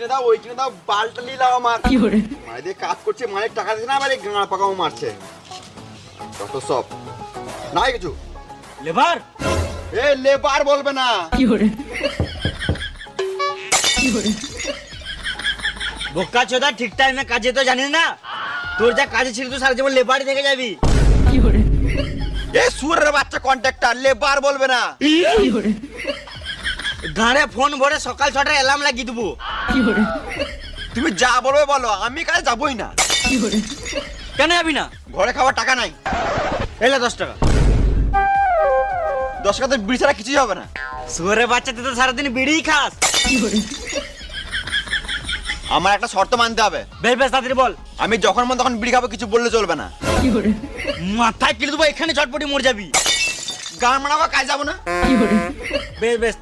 কিনে দাও ওই কিনে দাও, বালটা নিলাম আমার মায়ের দিয়ে কাজ করছে, মায়ের টাকা দিচ্ছে না, আবার এই গাঁড়া পাকাও মারছে, কত সব নাই কিছু। লেবার এ লেবার বলবে না, বোকা চোদা, ঠিক টাইমে কাজে তো জানিস না, তোর যা কাজে ছিল তুই সারা জীবন লেবারই থেকে যাবি। এ সুরের বাচ্চা কন্ট্রাক্টর, লেবার বলবে না। গাড়ে ফোন ভরে সকাল 6টায় অ্যালার্ম লাগিয়ে দেবো। তুমি যা বলবে বলো, আমি কাজে যাবই না। কেন যাবি না? ঘরে খাওয়ার টাকা নাই। এলে 10 টাকা। 10 টাকাতে বিড়ি ছাড়া কিছুই হবে না। সুরে বাচ্চা তুই তো সারাদিন বিড়িই খাস। আমার একটা শর্ত মানতে হবে। বেশ বেশ তাড়াতাড়ি বল। আমি যখন মন তখন বিড়ি খাবো, কিছু বললে চলবে না। মাথায় কিলে দেবো, এখানে চটপটি মরে যাবি। গান মানাবো, কাজ যাবো না। বেশ বেশ